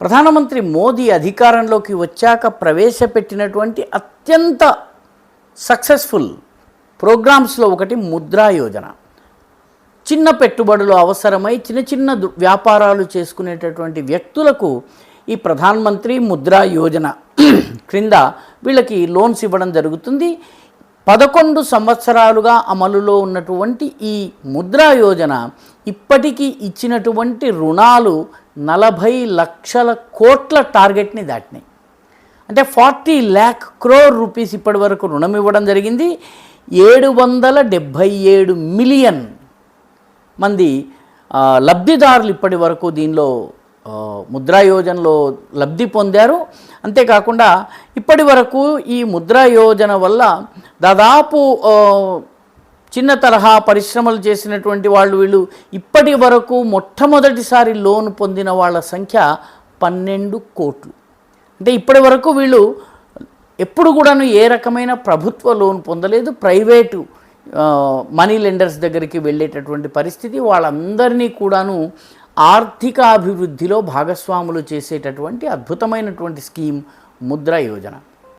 ప్రధానమంత్రి మోదీ అధికారంలోకి వచ్చాక ప్రవేశపెట్టినటువంటి అత్యంత సక్సెస్ఫుల్ ప్రోగ్రామ్స్లో ఒకటి ముద్రా యోజన. చిన్న పెట్టుబడులు అవసరమై చిన్న చిన్న వ్యాపారాలు చేసుకునేటటువంటి వ్యక్తులకు ఈ ప్రధానమంత్రి ముద్రా యోజన క్రింద వీళ్ళకి లోన్స్ ఇవ్వడం జరుగుతుంది. 11 సంవత్సరాలుగా అమలులో ఉన్నటువంటి ఈ ముద్రా యోజన ఇప్పటికీ ఇచ్చినటువంటి రుణాలు 40 లక్షల కోట్ల టార్గెట్ని దాటినాయి. అంటే 40 lakh crore రూపీస్ ఇప్పటి వరకు రుణం ఇవ్వడం జరిగింది. 777 మిలియన్ మంది లబ్ధిదారులు ఇప్పటి వరకు దీనిలో ముద్రా యోజనలో లబ్ధి పొందారు. అంతేకాకుండా ఇప్పటి వరకు ఈ ముద్రా యోజన వల్ల దాదాపు చిన్న తరహా పరిశ్రమలు చేసినటువంటి వీళ్ళు ఇప్పటి వరకు మొట్టమొదటిసారి లోన్ పొందిన వాళ్ళ సంఖ్య 12 కోట్లు. అంటే ఇప్పటి వరకు వీళ్ళు ఎప్పుడు కూడాను ఏ రకమైన ప్రభుత్వ లోన్ పొందలేదు. ప్రైవేటు మనీ లెండర్స్ దగ్గరికి వెళ్ళేటటువంటి పరిస్థితి. వాళ్ళందరినీ కూడాను ఆర్థిక అభివృద్ధిలో భాగస్వాములు చేసేటటువంటి అద్భుతమైనటువంటి స్కీమ్ ముద్రా యోజన.